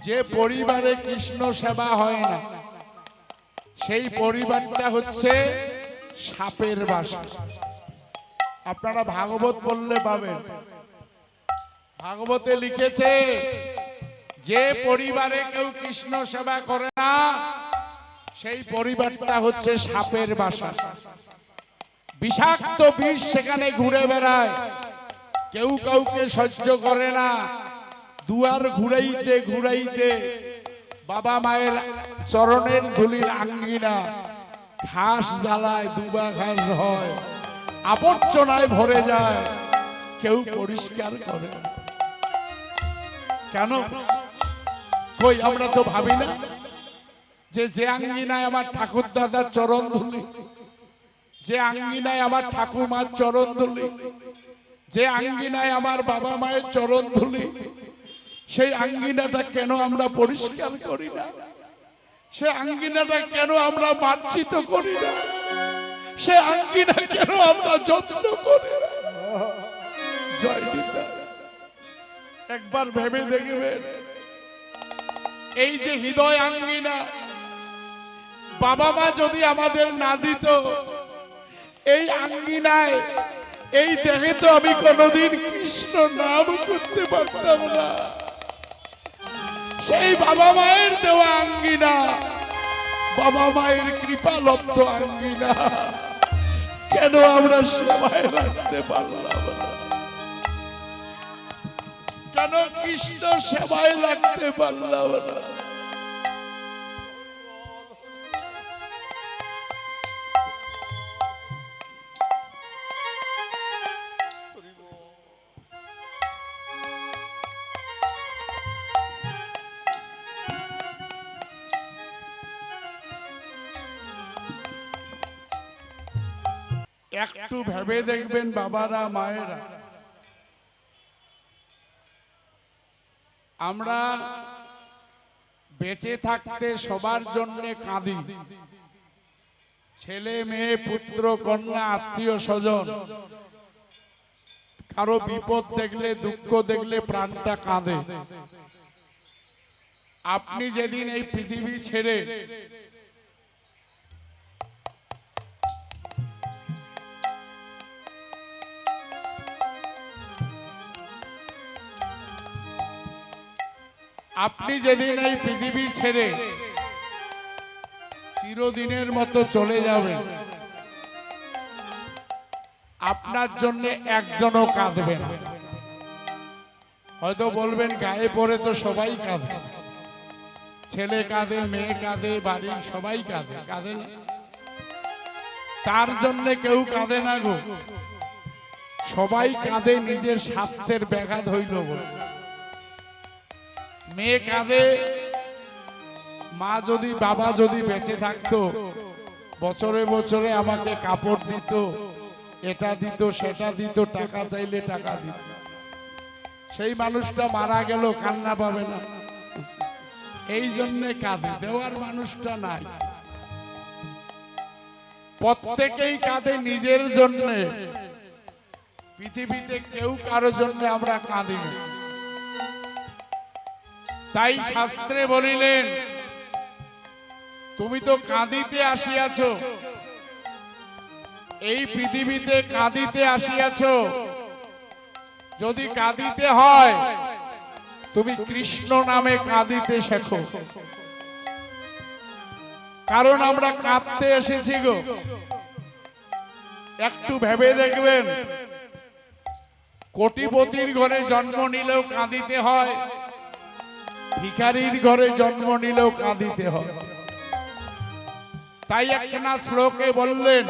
যে পরিবারে কৃষ্ণ সেবা হয় না সেই পরিবারটা হচ্ছে সাপের বাসা। আপনারা ভাগবত পড়লে পাবেন, ভাগবতে লিখেছে যে পরিবারে কেউ কৃষ্ণ সেবা করে না সেই পরিবারটা হচ্ছে সাপের বাসা। বিষাক্ত বিষ সেখানে ঘুরে বেড়ায়, কেউ কাউকে সহ্য করে না। দুয়ার ঘুরাইতে ঘুরাইতে বাবা মায়ের চরণের ধুলির আঙ্গিনা ঘাস জ্বালায়, দুবা ঘাস হয়, আবর্জনায় ভরে যায়, কেউ পরিষ্কার করে না। কেন? কই আমরা তো ভাবি না যে আঙ্গিনায় আমার ঠাকুর দাদার চরণ ধুলি, যে আঙ্গিনায় আমার ঠাকুমার চরণ ধুলি, যে আঙ্গিনায় আমার বাবা মায়ের চরণ ধুলি, সেই আঙ্গিনাটা কেন আমরা পরিষ্কার করি না? সে আঙ্গিনাটা কেন আমরা মার্জিত করি না? সে আঙ্গিনা কেন আমরা যত্ন করি না? জয় দিদা, একবার ভেবে দেখবেন, এই যে হৃদয় আঙ্গিনা বাবা মা যদি আমাদের না দিত, এই আঙ্গিনায় এই দেহে তো আমি কোনদিন কৃষ্ণ নাম করতে পারতাম না। সেই বাবা মায়ের দেওয়া আঙ্গিনা, বাবা মায়ের কৃপালব্ধ আঙ্গিনা কেন আমরা সেবায় রাখতে পারলাম না? কেন কৃষ্ণ সেবায় রাখতে পারলাম না? একটু ভেবে দেখবেন বাবারা মায়েরা, আমরা বেঁচে থাকতে সবার জন্য কাঁদি। ছেলে মেয়ে পুত্র কন্যা আত্মীয় স্বজন কারো বিপদ দেখলে দুঃখ দেখলে প্রাণটা কাঁদে। আপনি যেদিন এই পৃথিবী ছেড়ে এই পৃথিবী ছেড়ে চিরদিনের মতো চলে যাবেন, আপনার জন্য একজনও কাঁদবে না। হয়তো বলবেন গায়ে পড়ে তো সবাই কাঁদে, ছেলে কাঁদে, মেয়ে কাঁদে, বাড়ির সবাই কাঁদে, কাঁদে না? তার জন্য কেউ কাঁদে না গো। সবাই কাঁদে নিজের স্বার্থের ব্যাঘাত হইল বলে। মেয়ে কাঁদে, মা যদি বাবা যদি বেঁচে থাকতো বছরে বছরে আমাকে কাপড় দিত, এটা দিত সেটা দিত, টাকা চাইলে টাকা দিত। সেই মানুষটা মারা গেল, কান্না পাবে না? এই জন্যে কাঁদে, দেওয়ার মানুষটা নাই। প্রত্যেকেই কাঁদে নিজের জন্য, পৃথিবীতে কেউ কারো জন্য আমরা কাঁদি না। তাই শাস্ত্রে বলিলেন, তুমি তো কাঁদিতে আসিয়াছ, এই পৃথিবীতে কাঁদিতে আসিয়াছ। যদি কাঁদিতে হয় তুমি কৃষ্ণ নামে কাঁদিতে শেখো, কারণ আমরা কাঁদতে এসেছি গো। একটু ভেবে দেখবেন, কোটিপতির ঘরে জন্ম নিলেও কাঁদিতে হয়, ভিখারির ঘরে জন্ম নিলেও কাঁদিতে হয়। তাই একখানা শ্লোকে বললেন,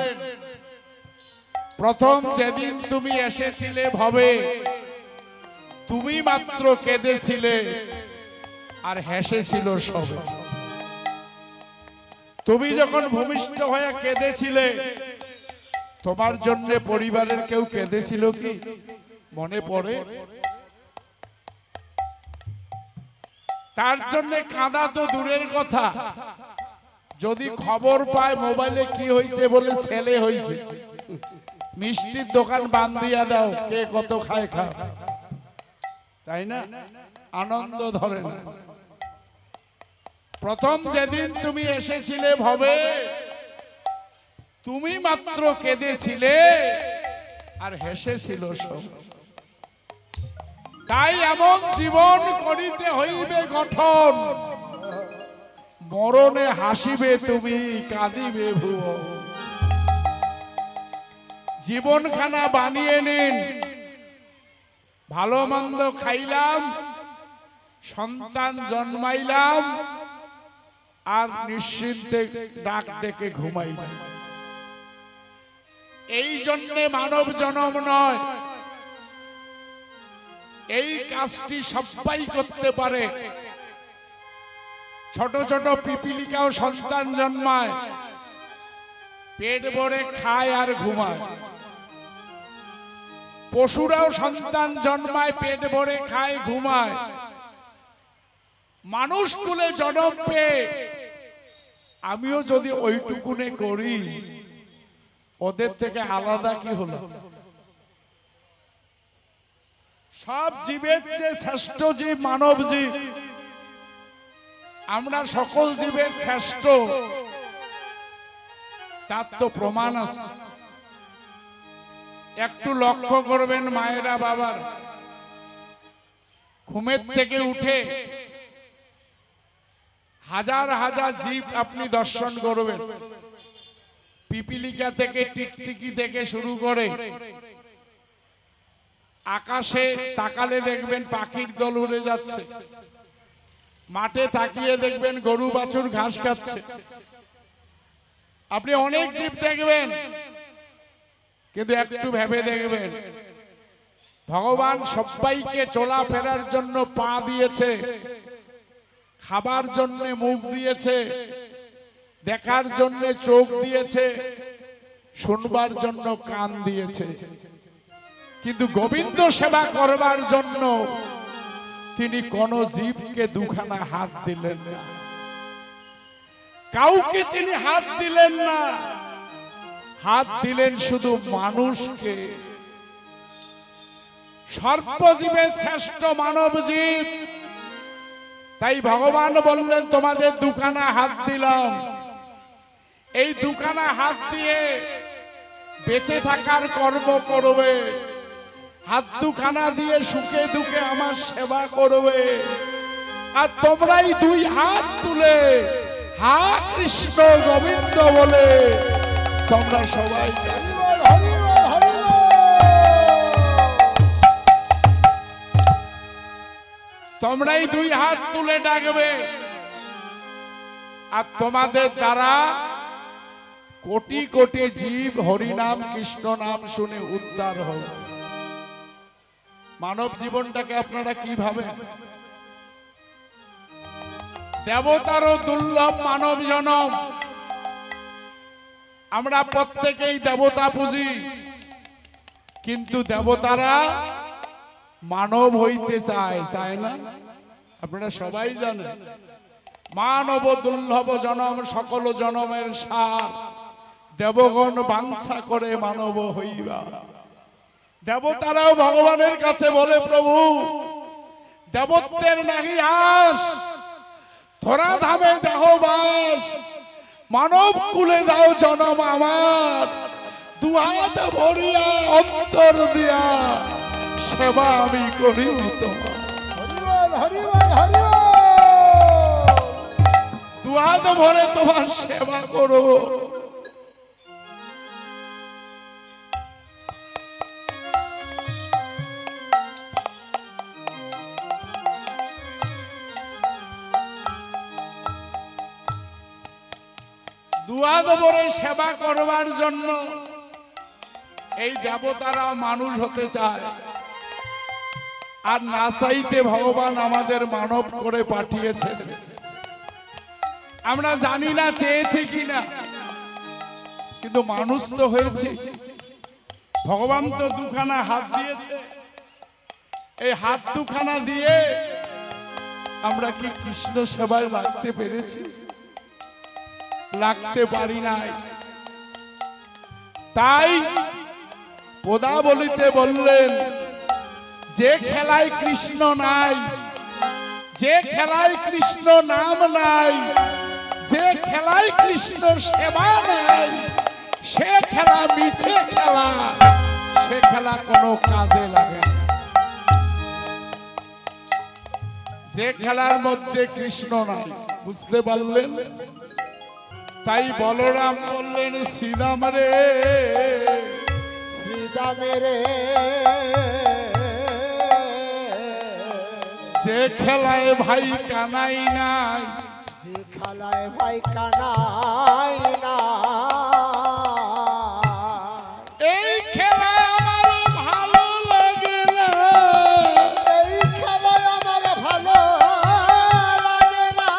প্রথম যেদিন তুমি এসেছিলে ভবে তুমি মাত্র কেঁদেছিলে আর হেসেছিল সবে। তুমি যখন ভূমিষ্ঠ হয়ে কেঁদেছিলে তোমার জন্য পরিবারের কেউ কেঁদেছিল কি মনে পড়ে? তার জন্য কাঁদা তো দূরের কথা, যদি খবর পায় মোবাইলে কি হয়েছে বলে ছেলে হয়েছে, মিষ্টির দোকান বান্ধিয়া দাও, কে কত খায় খা, তাই না? আনন্দ ধরে না। প্রথম যেদিন তুমি এসেছিলে ভবে, তুমি মাত্র কেঁদেছিলে আর হেসেছিল সব। তাই এমন জীবন করিতে হইবে গঠন, মরণে হাসিবে তুমি, কাঁদিবে ভুবন। জীবনখানা বানিয়ে নিন, ভালো মন্দ খাইলাম, সন্তান জন্মাইলাম, আর নিশ্চিন্তে ডাক ডেকে ঘুমাইলাম। এই জন্যে মানব জন্ম নয়। এই কাজটি সবাই করতে পারে। ছোট ছোট পিপিলিকাও সন্তান জন্মায়, পেট ভরে খায় আর ঘুমায়। পশুরাও সন্তান জন্মায়, পেট ভরে খায় ঘুমায়। মানুষ কুলে জন্ম পেয়ে আমিও যদি ওইটুকুনে করি, ওদের থেকে আলাদা কি হলো? সব জীবের চেয়ে শ্রেষ্ঠ জীব মানব জীব। আমরা সকল জীবের শ্রেষ্ঠ, তার তো প্রমাণ আছে। একটু লক্ষ্য করবেন মায়েরা বাবার, ঘুমের থেকে উঠে হাজার হাজার জীব আপনি দর্শন করবেন। পিপিলিকা থেকে টিকটিকি থেকে শুরু করে আকাশে তাকালে দেখবেন পাখির দল উড়ে যাচ্ছে, মাঠে তাকিয়ে দেখবেন গরু বাছুর ঘাস খাচ্ছে। আপনি অনেক জীব দেখবেন, কিন্তু একটু ভেবে দেখবেন ভগবান সবাইকে চলাফেরার জন্য পা দিয়েছে, খাবার জন্য মুখ দিয়েছে, দেখার জন্য চোখ দিয়েছে, শুনবার জন্য কান দিয়েছে, কিন্তু গোবিন্দ সেবা করবার জন্য তিনি কোন জীবকে দুখানা হাত দিলেন না, কাউকে তিনি হাত দিলেন না। হাত দিলেন শুধু মানুষকে। সর্বজীবের শ্রেষ্ঠ মানব জীব। তাই ভগবান বললেন তোমাদের দুখানা হাত দিলাম, এই দুখানা হাত দিয়ে বেঁচে থাকার কর্ম করবে, হাত দুখানা দিয়ে সুখে দুঃখে আমার সেবা করবে। আর তোমরাই দুই হাত তুলে হা কৃষ্ণ গোবিন্দ বলে তোমরা সবাই তোমরাই দুই হাত তুলে ডাকবে। আর তোমাদের দ্বারা কোটি কোটি জীব হরিনাম কৃষ্ণ নাম শুনে উদ্ধার হবে। মানব জীবনটাকে আপনারা কি ভাবেন? দেবতারও দুর্লভ মানব জনম। আমরা প্রত্যেকেই দেবতা পুজি, কিন্তু দেবতারা মানব হইতে চায়, চায় না? আপনারা সবাই জানেন মানব দুর্লভ জনম সকল জনমের সার, দেবগণ বাঞ্ছা করে মানব হইবা। দেবতারাও ভগবানের কাছে বলে প্রভু দেবত্বের নাহি আস, ধরা ধামে দেহ বাস, মানব কুলে দাও জনম আমার, দুহাত ভরিয়া অন্তর দিয়া সেবা আমি করি তোমার। দুহাত ভরে তোমার সেবা করো। দুহাত ভরে সেবা করবার জন্য এই দেবতারা মানুষ হতে চায়, আর না চাইতে ভগবান আমাদের মানব করে পাঠিয়েছে। আমরা জানি না চেয়েছে কিনা, কিন্তু মানুষ তো হয়েছে। ভগবান তো দুখানা হাত দিয়েছে, এই হাত দুখানা দিয়ে আমরা কি কৃষ্ণ সেবায় লাগতে পেরেছি? লাগতে পারি নাই। তাই পদাবলিতে বললেন যে খেলায় কৃষ্ণ নাই, যে খেলায় কৃষ্ণ নাম নাই, যে খেলায় কৃষ্ণ সেবা নাই, সে খেলা মিছে খেলা, সে খেলা কোনো কাজে লাগে না। যে খেলার মধ্যে কৃষ্ণ নাই, বুঝতে পারলেন? তাই বলরাম বললেন শ্রীরাম রে, শ্রীরাম রে, যে খেলায় ভাই কানাই নাই, যে খেলায় ভাই কানাই না, এই খেলায় আমার ভালো লাগে না, এই খেলায় আমার ভালো লাগে না,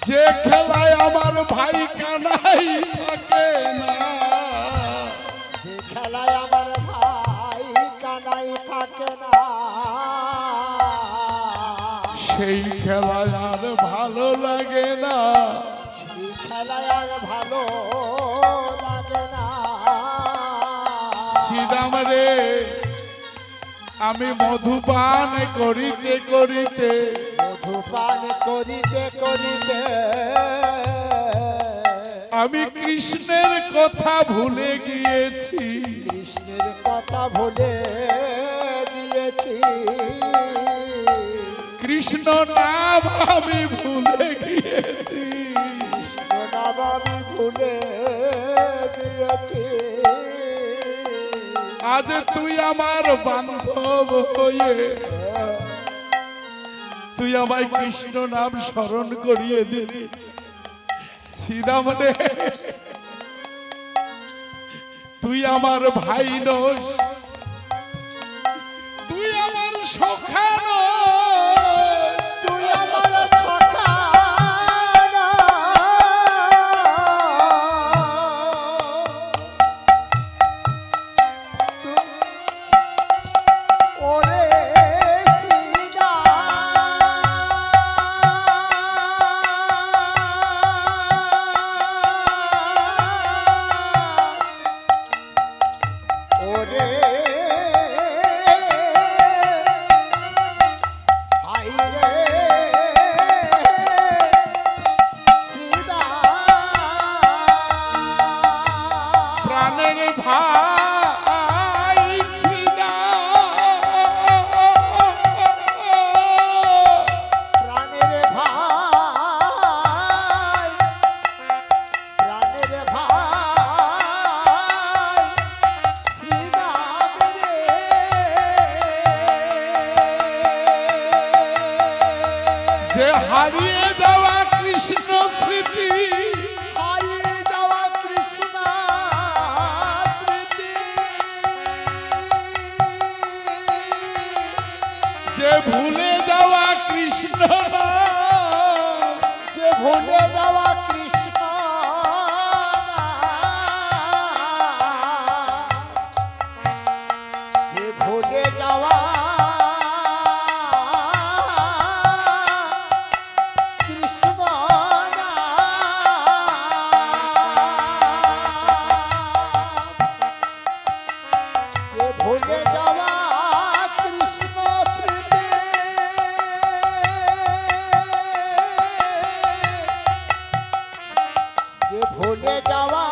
যে খেলায় আমার ভাই কানাই থাকে না, যে খেলায় আমার ভাই কানাই থাকে না, সেই খেলায় আর ভালো লাগে না, সেই খেলায় আর ভালো লাগে না। শ্রীরাম রে, আমি মধুপান করিতে করিতে, মধুপান করিতে করিতে আমি কৃষ্ণের কথা ভুলে গিয়েছি, কৃষ্ণের কথা ভুলে দিয়েছি, কৃষ্ণ নাম আমি ভুলে গিয়েছি, কৃষ্ণ নাম আমি ভুলে দিয়েছি। আজ তুই আমার বান্ধব হয়ে তুই আমায় কৃষ্ণ নাম স্মরণ করিয়ে দিলি। শ্রীরাম রে, তুই আমার ভাই নস, তুই আমার সখা নস, তুই আমার সখা না, ওরে ওরে ভাই রে সীতা, প্রাণের ভাই প্রাণের ভাই, প্রাণের ভাই শ্রীরাম রে, যে হারিয়ে যাওয়া কৃষ্ণ স্মৃতি, হারিয়ে যাওয়া কৃষ্ণ স্মৃতি, যে ভুলে যাওয়া কৃষ্ণ নাম, যে ভুলে যাওয়া কৃষ্ণ নাম, যে ভুলে যাওয়া কৃষ্ণ নাম, যে ভুলে যাওয়া কৃষ্ণ স্মৃতি, যে ভুলে যাওয়া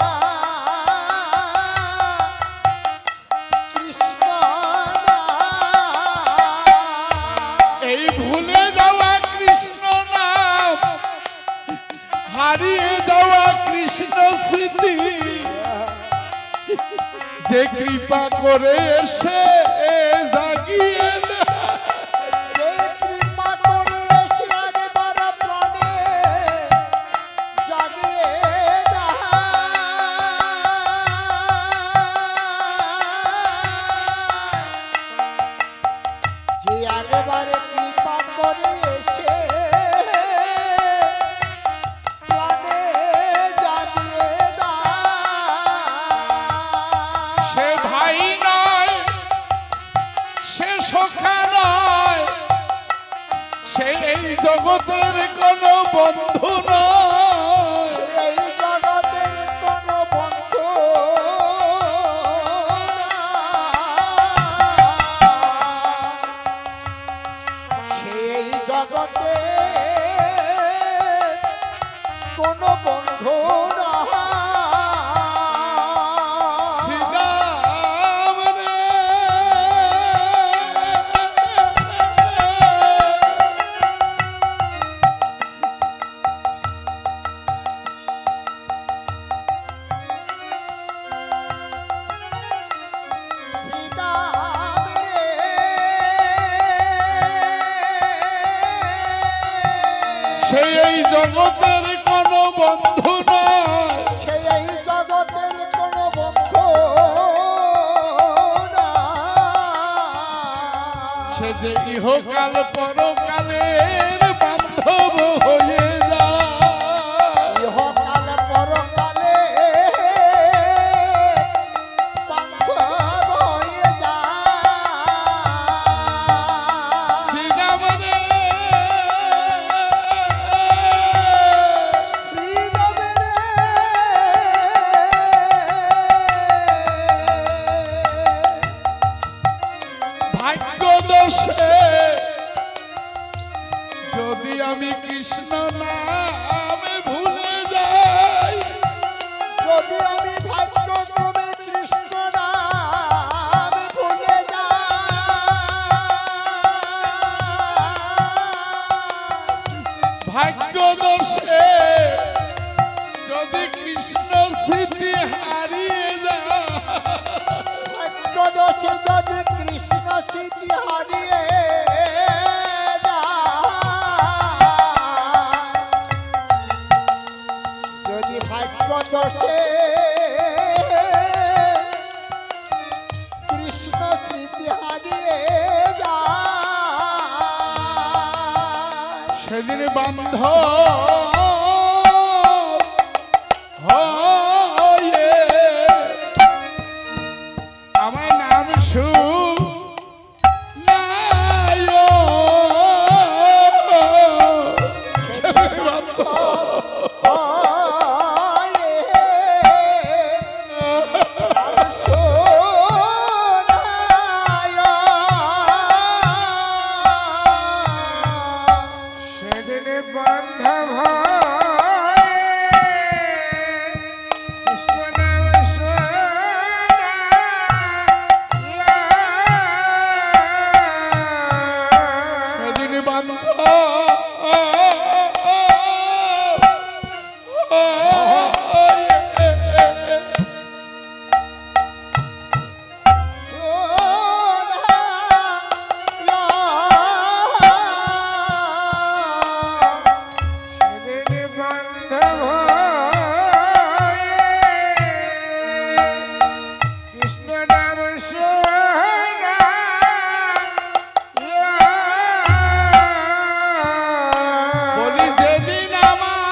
কৃষ্ণ নাম, এই ভুলে যাওয়া কৃষ্ণ নাম, হারিয়ে যাওয়া কৃষ্ণ স্মৃতি, যে কৃপা করে এসে জাগিয়ে দেয়, যে কৃপা করে এসে একবার প্রাণে জাগিয়ে দেয়, যে একবার কৃপা করে এসে প্রাণে জাগিয়ে দেয়, সে ভাই নয়, সে সখা নয়, সে এই জগতের কোনো বন্ধু নয়, এই জগতের কোনো বন্ধু না। এই জগতে কোনো বন্ধু না শ্রীরাম রে শ্রীরাম রে সেই এই জগতের কোনো বন্ধু নয় সেই জগতের কোনো বন্ধু না সে যে ইহকাল পরকালের বান্ধব হয়ে যায় ইহকাল পরকালে বান্ধব হয়ে যায় শ্রীরাম রে শ্রীরাম রে ভাগ্য দোষে যদি আমি কৃষ্ণ নামে ভুলে যাই যদি আমি ভাগ্যক্রমে কৃষ্ণ নাম ভুলে যাই ভাগ্য দোষে যদি কৃষ্ণ স্মৃতি হারিয়ে যায় ভাগ্যদোষে যদি কৃষ্ণ স্মৃতি হারিয়ে যায়, যদি ভাগ্যদোষে কৃষ্ণ স্মৃতি হারিয়ে যায়, সেদিন বান্ধ হয়ে আমার নাম সু সেদিন বান্ধব কৃষ্ণ নাম সেদিন বান্ধ সেদিন বান্ধব কৃষ্ণ নাম বলি যেদিন আমার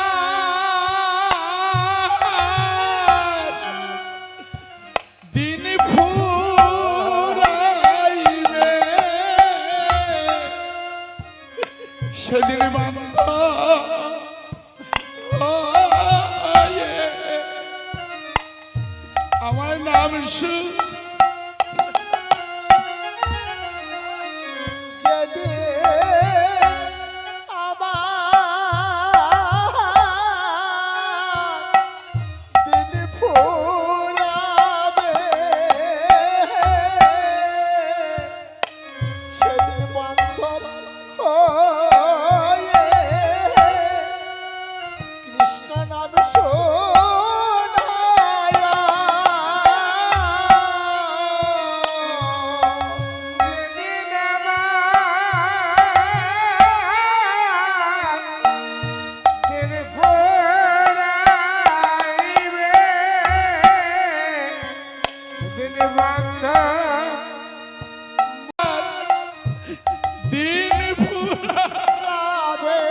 দিন ফুরাইবে সেদিন বান্ধ হয়ে আমার নাম সু যদি আমার দিন ফুরাবে, সেদিন বান্ধব হয়ে কৃষ্ণ নাম দিন ফুরাবে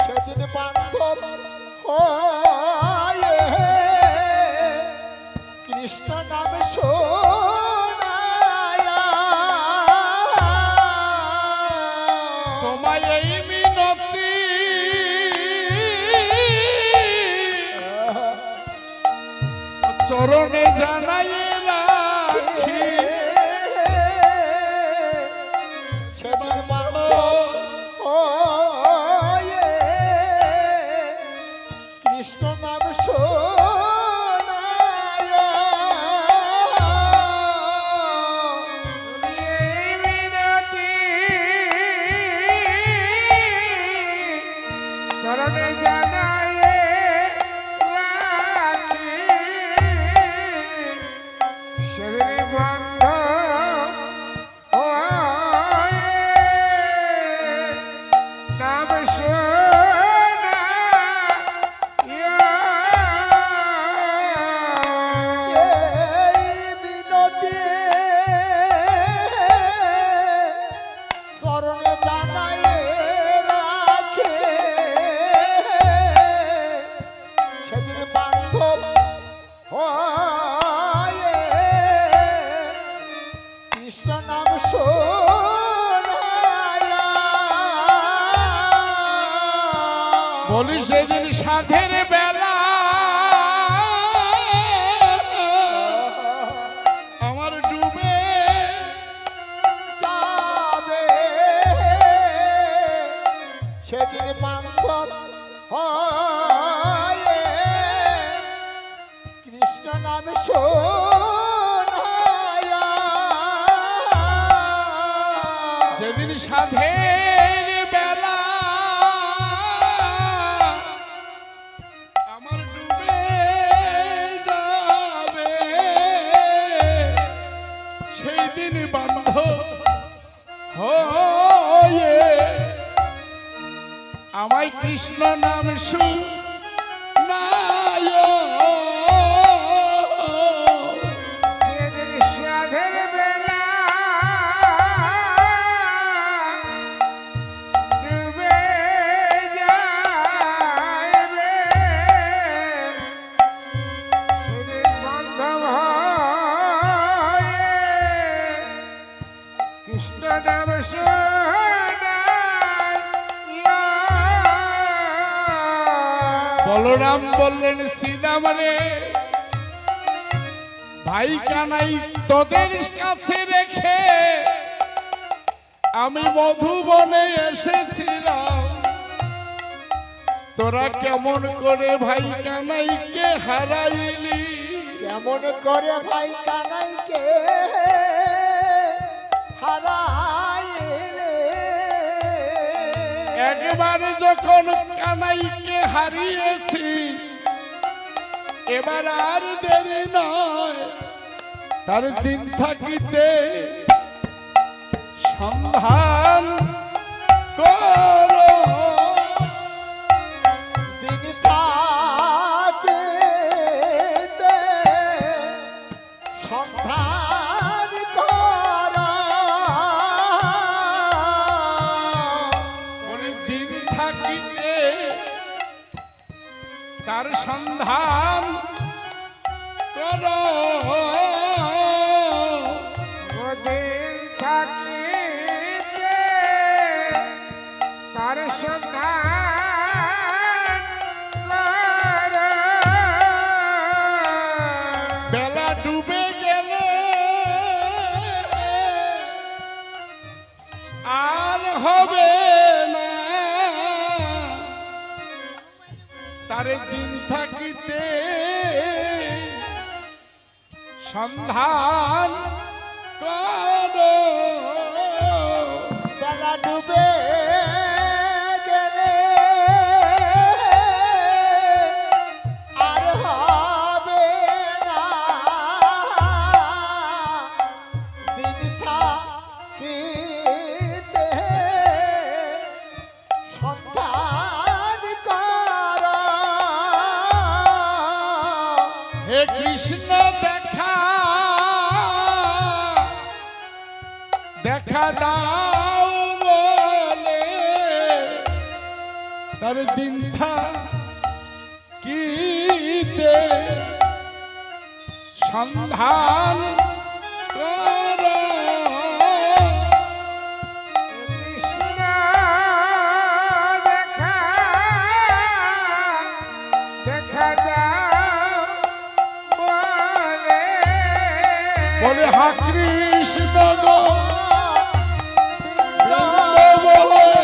সেদিন বান্ধব হয়ে কৃষ্ণ নাম তোমায় এই মিনতি চরণে জানাই রাখি শোনায়া বলি সেদিন সাধের বেলা আমার ডুবে যাবে সেদিন বান্ধব হয়ে কৃষ্ণ নাম শোনায়া যেদিন সাধের বেলা আমার ডুবে যাবে সেই দিন বান্ধ হয়ে আমায় কৃষ্ণ নাম শুনায় সেদিন সাধের বেলা ডুবে যাইবে সেদিন বান্ধব হয়ে কৃষ্ণ নাম বলরাম বললেন শ্রীরাম রে ভাই কানাই তোদের কাছে রেখে আমি মধুবনে এসেছিলাম তোরা কেমন করে ভাই কানাইকে হারাইলি কেমন করে ভাই কানাইকে হারাইলে একবার যখন কানাইকে হারিয়েছি এবার আর দেরি নয় তার দিন থাকিতে সন্ধান করো দিন থাকিতে সন্ধান করা বলে দিন থাকিতে তার সন্ধান করো ওদিন থাকিতে তার সন্ধান করো। বেলা ডুবে গেলে আর হবে না তার দিন থাকিতে সন্ধান করো বেলা ডুবে গেলে আর হবে না দিন থাকিতে সন্ধান করা হে কৃষ্ণ দেখা দেখা দাও বলে তার দিন থাকিতে সন্ধান করো কৃষ্ণ দেখা দেখা দাও বলে হা কৃষ্ণ গো বলে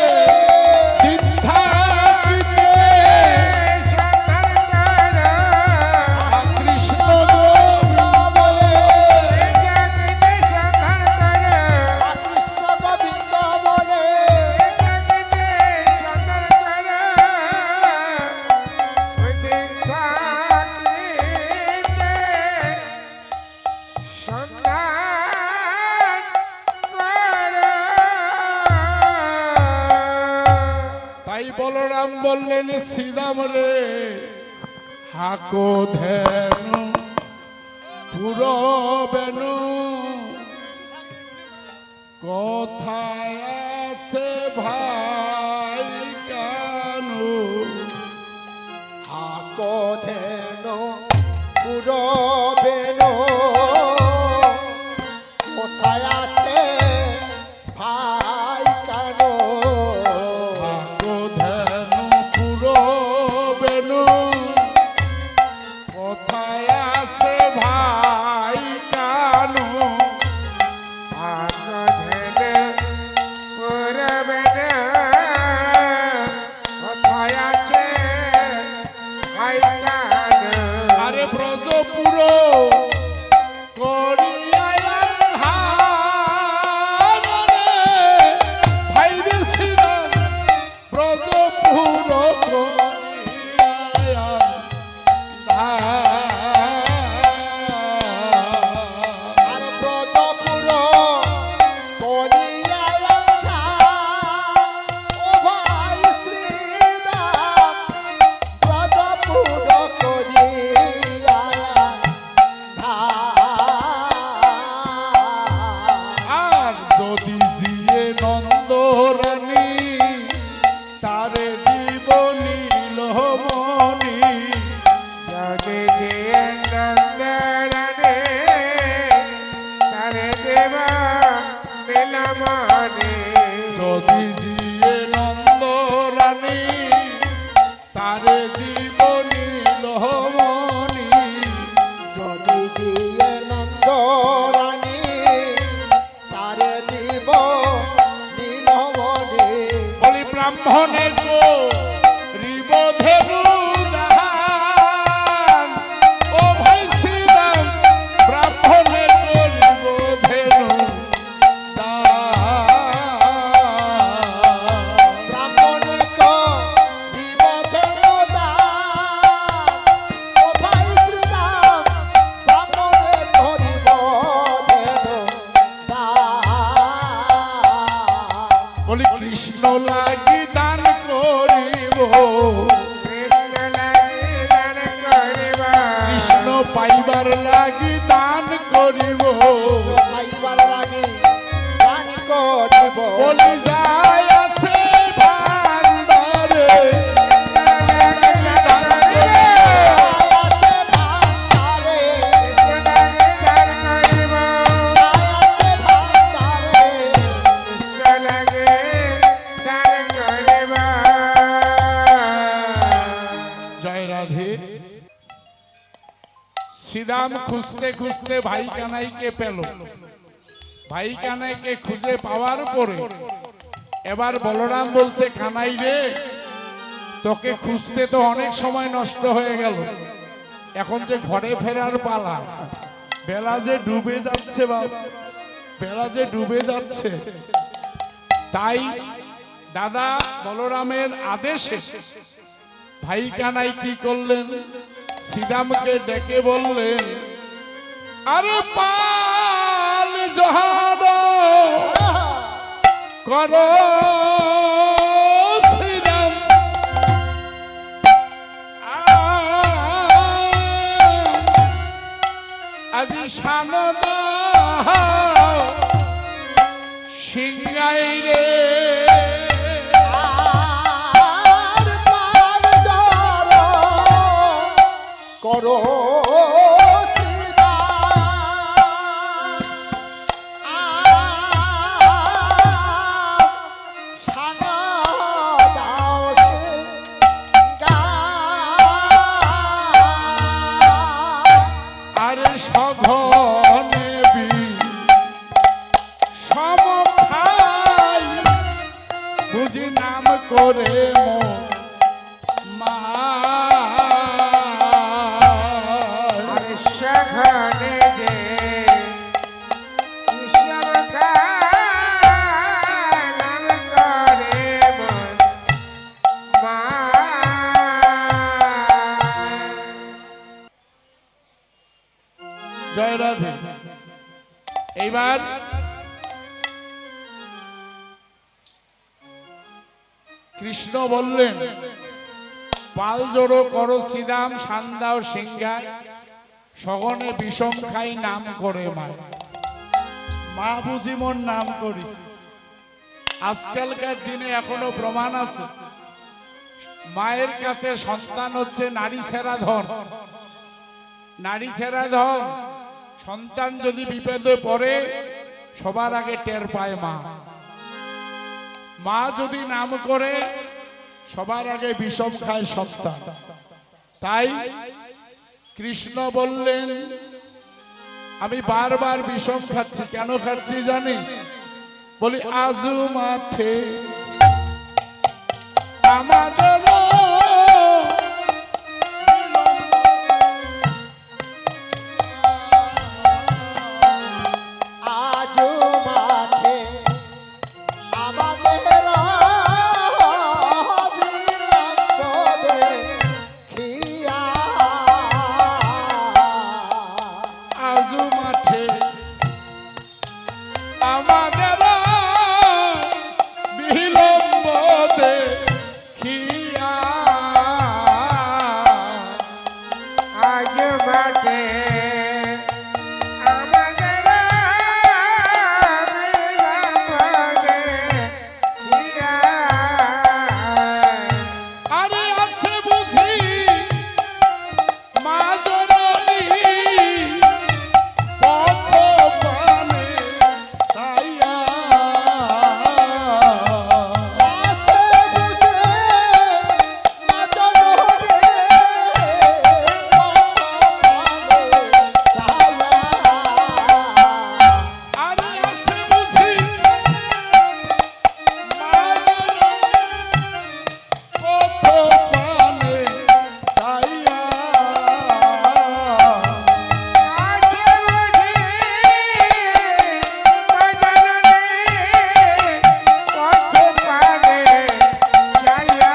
দিন থাকিতে হা কৃষ্ণ গো বলে কৃষ্ণ গোবিন্দ বলে তাই বলরাম বললেন শ্রীরাম রে হাকো ধেনু পুরবেনু কথায় আছে ভাই কানু আকোধেন পুরবেন কোথায় আছে গধেলে পুরবে না কোথায় আছে ভাইকানা আরে ব্রজপুর ভাইরে শ্রীরাম ব্রজপুর আর ব্রজপুর করিয়া ও ভাই শ্রীরাম ব্রজপুর করিয়া আর যদি জিয়ে নন্দরানী তারে দিব নীলমণি যদি যে নন্দরানে তারে দেবা নীলমণি যদি জিয়ে নন্দরানী তারে দিব নীলমণি যদি জিয়ে নন্দরানী তারে দিব নীলমণি বলি ব্রাহ্মণে গো রিব ধেনু দান ও ভাই শ্রীরাম ব্রাহ্মণে গো রিব ধেনু দান ব্রাহ্মণিক বিবধেন দান ও ভাই শ্রীরাম ব্রাহ্মণিক বিবধেন দান বলি কৃষ্ণ লাগি দান করিব কৃষ্ণ লাগি দান করিবা কৃষ্ণ পাইবার লাগি দান করিব পাইবার লাগি দান করিব বলি যায় আছে ভান্ডারে দান করিব। আছে ভান্ডারে কৃষ্ণ লাগি দান করিবা আছে ভান্ডারে কৃষ্ণ লাগি দান করিবা জয় রাধে শ্রীরাম খুঁজতে খুঁজতে ভাই কানাইকে পেল ভাই কানাইকে খুঁজে পাওয়ার পরে এবার বলরাম বলছে কানাই রে তোকে খুঁজতে তো অনেক সময় নষ্ট হয়ে গেল এখন যে ঘরে ফেরার পালা বেলা যে ডুবে যাচ্ছে বাবা বেলা যে ডুবে যাচ্ছে তাই দাদা বলরামের আদেশে ভাই কানাই কি করলেন শ্রীরামকে ডেকে বললেন আরে পাল জহাদ করো শ্রীরাম আজি সানদ সিংহাই রে আর পার জর করো আরে সঘনে সমখাই বুঝি নাম করে মা আর সখনে যে ঈশ্বর নাম করে মন মা জয় রাধে এইবার কৃষ্ণ বললেন পাল জোড়ো করো শ্রীরাম সান্দাও সিংহায় সগনে বিষম খাই নাম করে মা মা বুঝি মোর নাম করি আজকালকার দিনে এখনো প্রমাণ আছে মায়ের কাছে সন্তান হচ্ছে নারী সেরা ধন নারী সেরা ধন সন্তান যদি বিপদে পড়ে সবার আগে টের পায় মা মা যদি নাম করে সবার আগে বিষম খায় সন্তান তাই কৃষ্ণ বললেন আমি বারবার বিষম খাচ্ছি কেন খাচ্ছি জানিস বলি আজু মাঠে আমাদের আজও মাঠে আমাদের বিলম্ব দেখিয়া। আজু মাঠে আমাদের বিলম্ব দেখিয়া আজ মাঠে আমাদের বিলম্ব দেখিয়া। আরে আছে বুঝি মা জননী পথ পানে ছায়া আছে বুঝে মা জননী ছায়া। আরে আছে বুঝি মা জননী পথ পানে ছায়া আছে বুঝি মজননী পথ পানে ছায়া।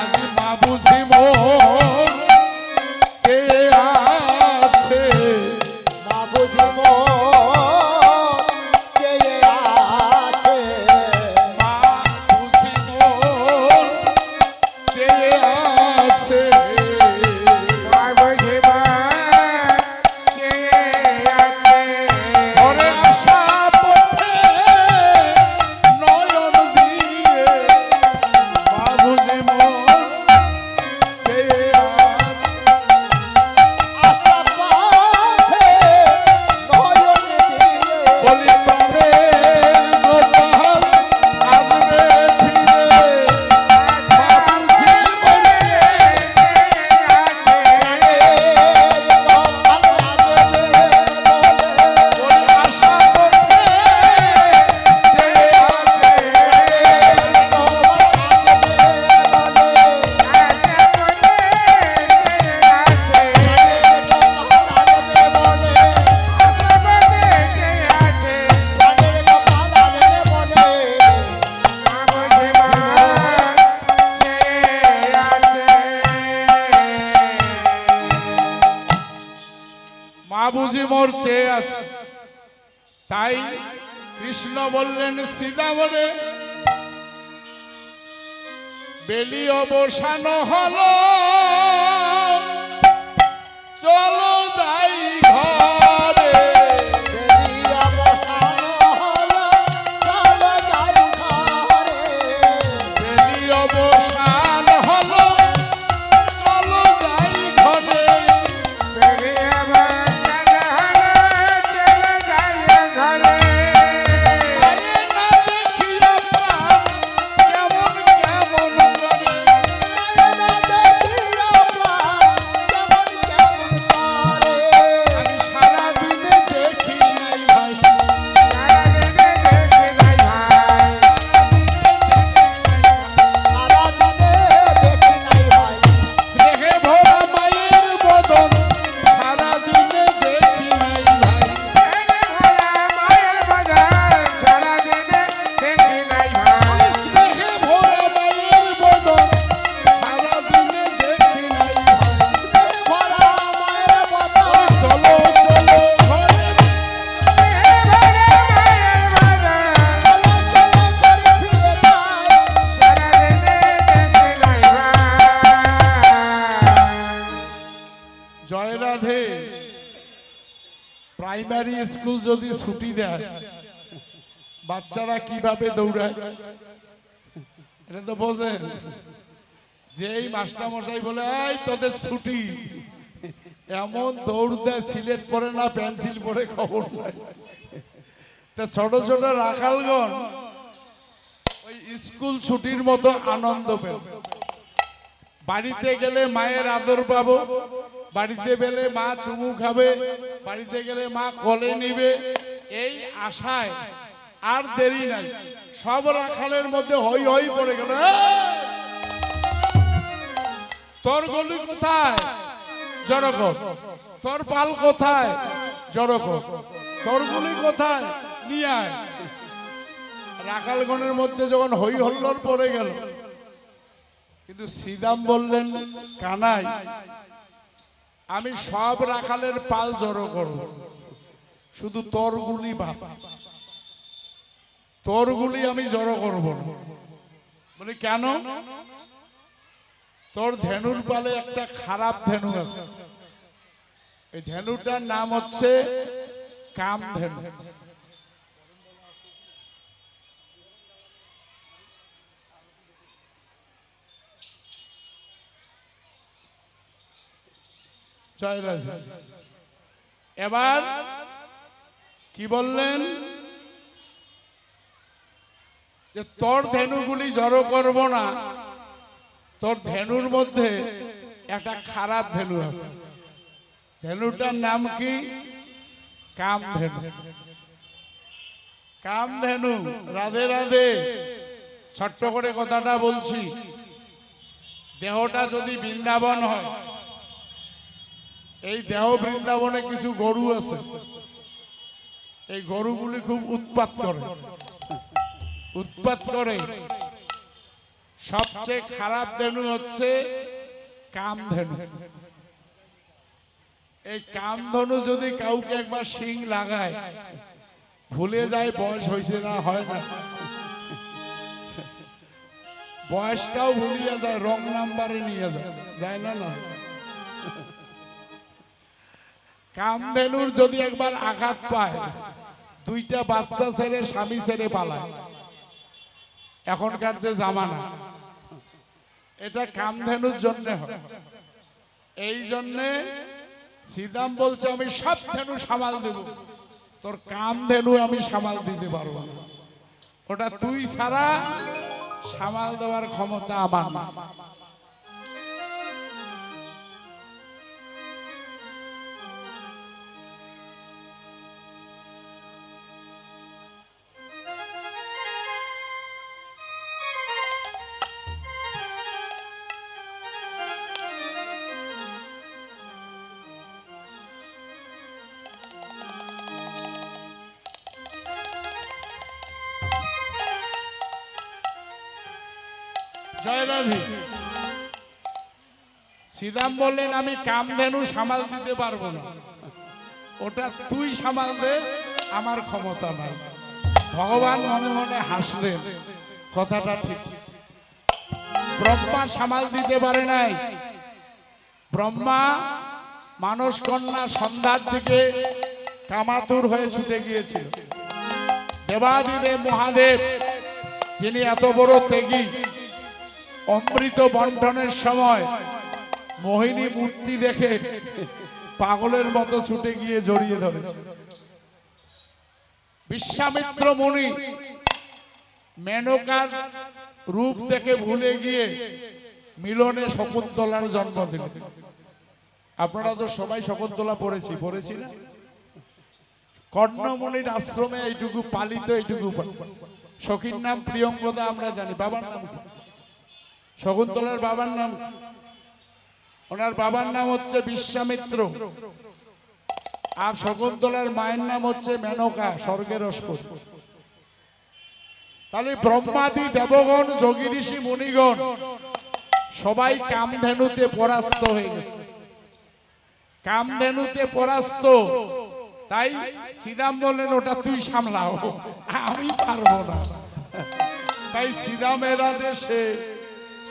আজি বাবুজি মোর সে আছে মা বুঝি মোর চেয়ে আছে। বাবুজি মোর সে আছে বুঝিব চেয়ে আছে। ঘরে আসা পথে নয়ন দিয়ে বাবুজি মোর সে আশা পথে নয়ন দিয়ে বলি প্রাণের গোপাল আসবে ফিরে বাবুজি মোর বলি আসা পথে সে আছে মা বুঝি মোর চেয়ে আছে। তাই কৃষ্ণ বললেন শ্রীরামরে বেলি অবসান হলো চলো যাই ঘরে বেলি অবসান হলো চলো যাই ঘরে আরে না দেখিয়া প্রাণ কেমন কেমন করে আমি সারা দিনে দেখি নাই ভাই স্নেহে ভরা মায়ের বদন সারা দিনে দেখি নাই ভাই স্নেহে ভরা মায়ের বদন সারা দিনে দেখি নাই ভাই চলো চলো ঘরে জয় রাধে প্রাইমারি স্কুল যদি ছুটি দেয় বাচ্চারা কিভাবে দৌড়ায় এটা তো বোঝেন যেই মাস্টারমশাই বলে এই তোদের ছুটি এমন দৌড় দেয় সিলেট পরে না পেন্সিল পরে খবর নাই তা ছোট ছোট রাখালগণ ওই স্কুল ছুটির মতো আনন্দ পেল বাড়িতে গেলে মায়ের আদর পাবো বাড়িতে গেলে মা চুমু খাবে বাড়িতে গেলে মা কোলে নিবে এই আশায় আর দেরি নাই, সব রাখালের মধ্যে হই হই পড়ে গেল। তোর গলি কোথায়? জড়ো কর। তোর পাল কোথায়? জড়ো কর। তোর গুলি কোথায়? নিয়ে আয়। রাখালগণের মধ্যে যখন হই হল্লোর পড়ে গেল, কিন্তু শ্রীদাম বললেন, কানাই, আমি সব রাখালের পাল জড়ো করব, শুধু তোর গুলি বাপ, তোর গুলি আমি জড়ো করব না। বলি কেন? তোর ধেনুর পালে একটা খারাপ ধেনু আছে, এই ধেনুটার নাম হচ্ছে কামধেনু। এবার কি বললেন? যে তোর ধেনুগুলি জড়ো করব না, তোর ধেনুর মধ্যে একটা খারাপ ধেনু আছে, ধেনুটার নাম কি? কামধেনু। কামধেনু। রাধে রাধে। ছোট্ট করে কথাটা বলছি, দেহটা যদি বৃন্দাবন হয়, এই দেহ বৃন্দাবনে কিছু গরু আছে, এই গরুগুলি খুব উৎপাত করে, উৎপাত করে। সবচেয়ে খারাপ ধেনু হচ্ছে কামধেনু। এই কামধেনু যদি কাউকে একবার শিং লাগায়, ভুলে যায় বয়স হয়েছে না, হয় না, বয়সটাও ভুলিয়ে যায়, রং নাম্বারে নিয়ে যায়, যায় না? না, কামধেনুর যদি একবার আঘাত পায়, দুইটা বাচ্চা ছেড়ে স্বামী ছেড়ে পালায়। এখনকার যে জামানা, এটা কামধেনুর জন্য হয়। এই জন্যে শ্রীদাম বলছে, আমি সব ধেনু সামাল দেব, তোর কামধেনু আমি সামাল দিতে পারবো না, ওটা তুই ছাড়া সামাল দেওয়ার ক্ষমতা আমার না। জয় রাধে। শ্রীদাম বললেন, আমি কামধেনু সামাল দিতে পারবো না, ওটা তুই সামাল দে, আমার ক্ষমতা নাই। ভগবান মনে মনে হাসলেন, কথাটা ঠিক। ব্রহ্মা সামাল দিতে পারে নাই। ব্রহ্মা মানস কন্যা সন্ধ্যার দিকে কামাতুর হয়ে ছুটে গিয়েছিল। দেবাদিদেব মহাদেব, যিনি এত বড় ত্যাগী, অমৃত বন্টনের সময় মোহিনী মূর্তি দেখে পাগলের মতো ছুটে গিয়ে জড়িয়ে ধরেছে। বিশ্বামিত্র মুনি মেনকার রূপ দেখে ভুলে গিয়ে মিলনে শকুন্তলার জন্ম দিলেন। আপনারা তো সবাই শকুন্তলা পড়েছি না? কর্ণমুনির আশ্রমে এইটুকু পালিত, এইটুকু সখীর নাম প্রিয়ঙ্গদা, আমরা জানি। বাবার নাম কি? শকুন্তলার বাবার নাম, ওনার বাবার নাম হচ্ছে বিশ্বামিত্র, আর শকুন্তলার মায়ের নাম হচ্ছে মেনকা, স্বর্গের অস্পতি। তাহলে ব্রহ্মাদি দেবগণ, যোগী ঋষি মুনিগণ সবাই কামধেনুতে পরাস্ত হয়ে গেছে, কামধেনুতে পরাস্ত। তাই শ্রীরাম বললেন, ওটা তুই সামলাও, আমি পারবো না। তাই শ্রীরামের আদেশে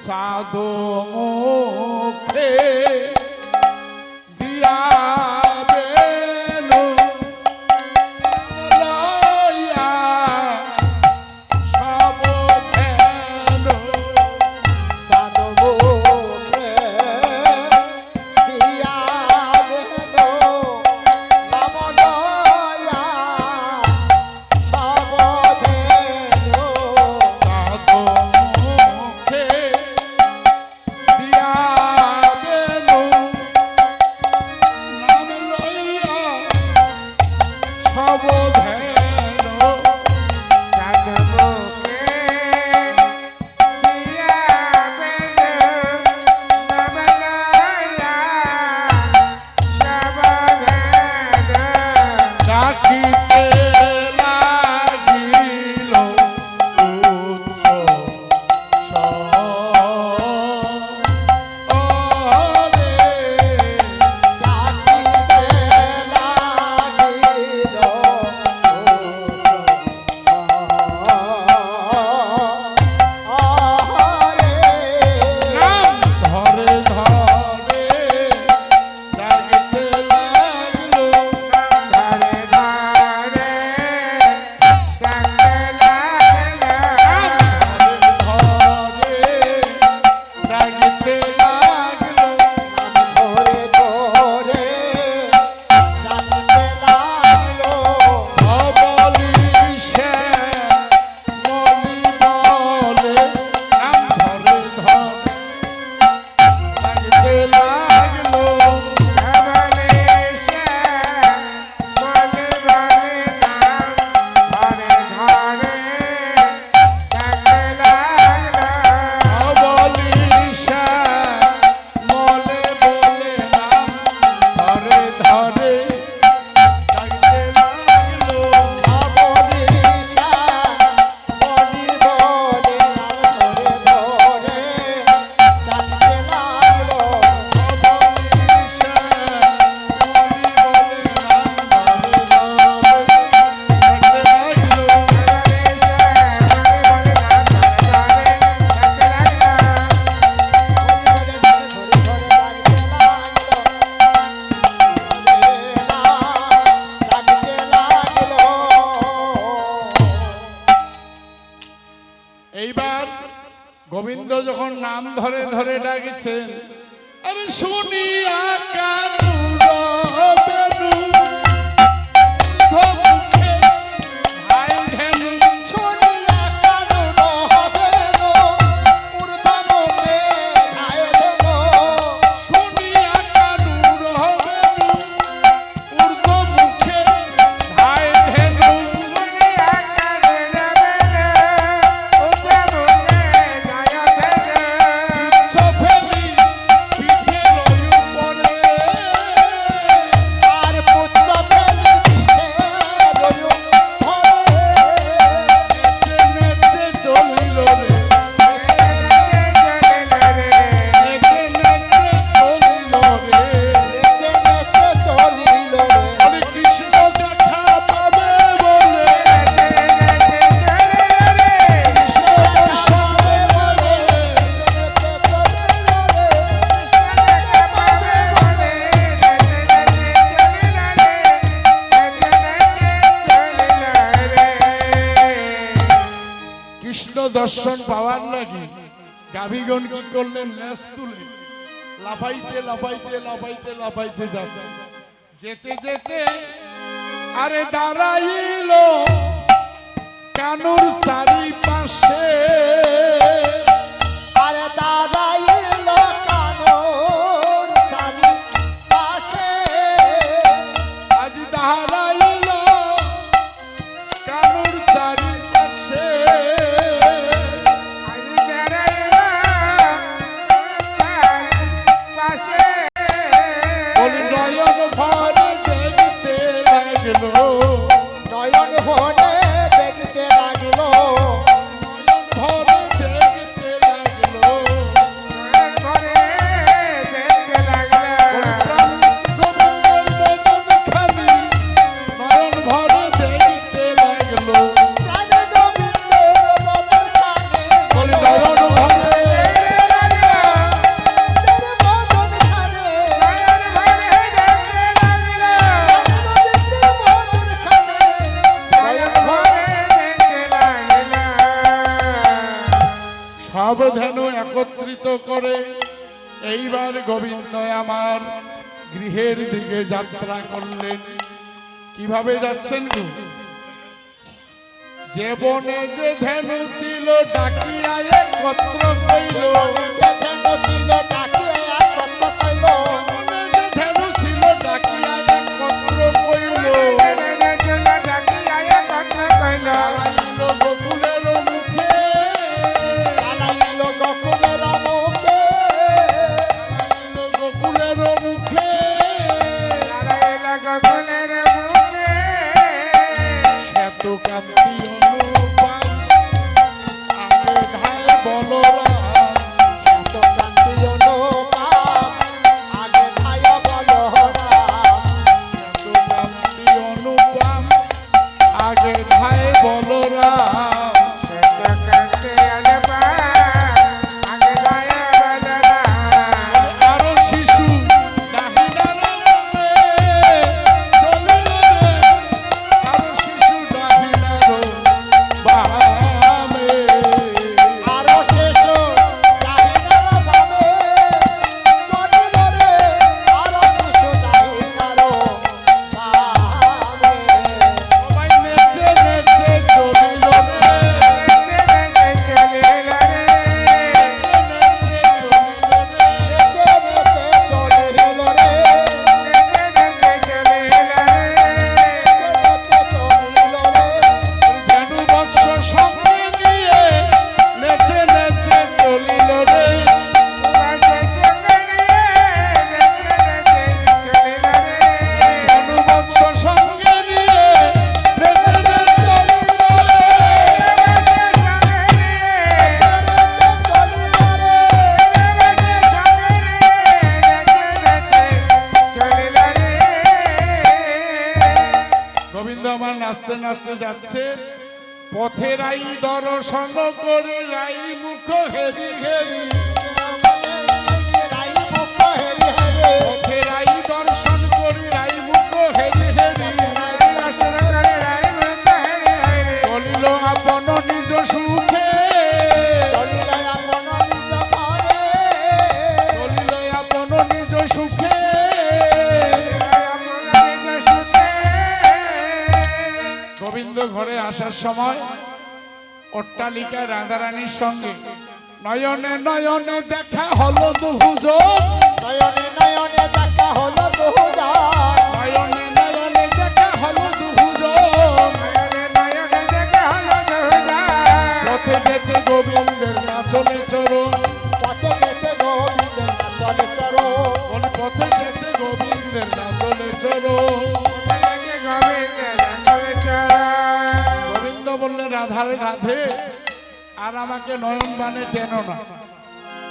সাধু মুখে দিয়া বেনু লইয়া সব ধেনু, সাধু মুখে দিয়া বেনু নাম লয়া সব ধেনু, সাধু মুখে দিয়া বেনু গোবিন্দ যখন নাম ধরে ধরে ডাকছেন, আরে শুনিয়া কানুর বেনু মুখে ভাই ধেনু, শুনিয়া কানুর বেনু ঊর্ধ্বমুখে ধায় ধেনু। শুনিয়া কানুর বেনু ঊর্ধ্ব মুখে ভাই ধেনু। সফেলি পিঠে লই উপরে, আর পুত্র ফেলি পিঠে রয়ু ধরে। নেচে নেচে চলিল রে, নেচে নেচে চলিল রে। নেচে নেচে চলিল রে। আরে কৃষ্ণ দেখা পাবে বলে, কৃষ্ণ দর্শনে বলে নেচে চলিল রে। কৃষ্ণ দর্শন পাওয়ার লাগি গাভীগণ কি করলেন? লেজ তুলে লাফাইতে লাফাইতে লাফাইতে লাফাইতে যাচ্ছে। যেতে যেতে আরে দাঁড়াইল কানুর চারিপাশে, আরে দাঁড়াইল কানুর চারিপাশে। আজ দাঁড়াইল কানুর চারিপাশে। বলি নয়ন ভরে দেখতে লাগলো, নয়ন ভরে দেখতে লাগিল। নয়ন ভরে দেখতে লাগলো। প্রাণ গোবিন্দের বদন খানি নয়ন ভরে দেখতে লাগলো। প্রাণে গোবিন্দের বদন খানি বলি নয়ন ভরে গোবিন্দের বদন খানি। গোবিন্দের বদন খানি নয়ন ভরে। সব ধেনু একত্রিত করে এইবার গোবিন্দ আমার গৃহের দিকে যাত্রা করলেন। কিভাবে যাচ্ছেন গো? যে বনে যে ধেনু ছিল ডাকিয়া একত্র কইল, বনে যে ধেনু ছিল ডাকিয়া একত্র কইল। বনে যে ধেনু ছিল ডাকিয়া একত্র কইল। দাঁড়াইল গোকুলের মুখে, চালাইল গোকুলের মুখে। দাঁড়াইল গোকুলের মুখে। শ্বেত কান্তি অনুপাম আগে ধায় বলরাম, শ্বেতকান্তি অনুপাম আগে ধায় বলরাম। শ্বেত কান্তি অনুপাম আগে ধায় বলরাম। আরো শিশু ডাহিনার নামে চলিল রে, আরো শিশু ডাহিনার বামে। আরো শেষ ডাহিনার বামে চলিল রে। আরো শেষ ডাহিনার বামে। সবাই নেচে নেচে চলিল রে, নেচে নেচে চলিল রে। নেচে নেচে চলিল রে। নেচে নেচে চলিল রে। ধেনু বৎস সঙ্গে নিয়ে নেচে নেচে চলিল রে। ধেনু বৎস সঙ্গে নিয়ে নেচে নেচে চলিল রে। গোবিন্দ আমার নাচতে নাচতে যাচ্ছে। পথে রাই দর্শন করে রাই মুখ হেরি হেরি, পথে রাই দর্শন করে রাই মুখ হেরি হেরি। চলিল আপন নিজ সুখে, চলিল আপন ঘরে আসার সময় অট্টালিকায় রাধারানীর সঙ্গে নয়নে নয়নে দেখা হলো দুজন, নয়নে নয়নে দেখা হলো দুজন, নয়নে নয়নে দেখা হলো দুজন। নয়নে নয়নে দেখা হলো দুজন। পথে যেতে গোবিন্দের নাচলে চরণ, পথে যেতে গোবিন্দের নাচলে চরণ, বলে পথে যেতে গোবিন্দের নাচলে চরণ। লাগে গোবিন্দের নাচলে চরণ। গোবিন্দ বললে রাধারে রাধে আর আমাকে নয়ন বানে টেনো না,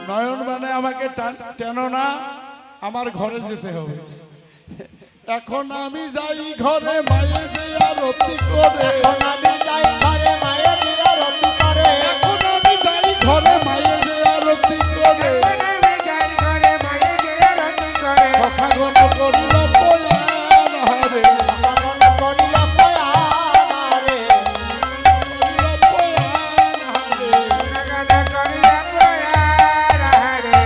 নয়ন বানে আমাকে টেনো না, আমার ঘরে যেতে হবে। এখন আমি যাই ঘরে মায়ে যে আরতি করে, এখন আমি যাই ঘরে মায়ের আরতি করে, এখন আমি যাই ঘরে মায়ে যে আরতি করে। আমি যাই ঘরে মায়ে যে আরতি করে। সখাগণ করিল পয়ান হারে, পাগল করিল পয়ারে, করিল পয়ান হারে। গানা করিয়া প্রয়ার হারে।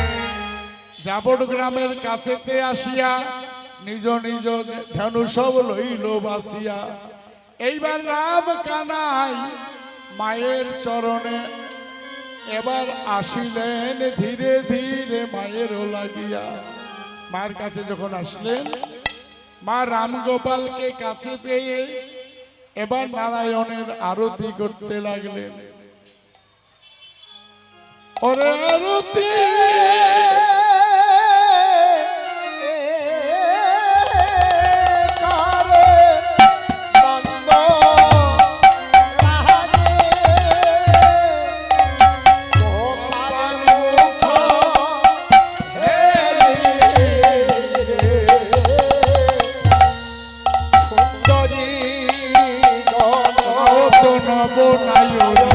জাবট গ্রামের কাছেতে আসিয়া নিজ নিজ ধনু সব লইল বাসিয়া। এইবার রাম কানাই মায়ের চরণে এবার আসিলেন ধীরে ধীরে মায়েরও লাগিয়া। মায়ের কাছে যখন আসলেন, মা রামগোপালকে কাছে পেয়ে এবার নারায়ণের আরতি করতে লাগলেন। ওরে আরতি নব নায়ক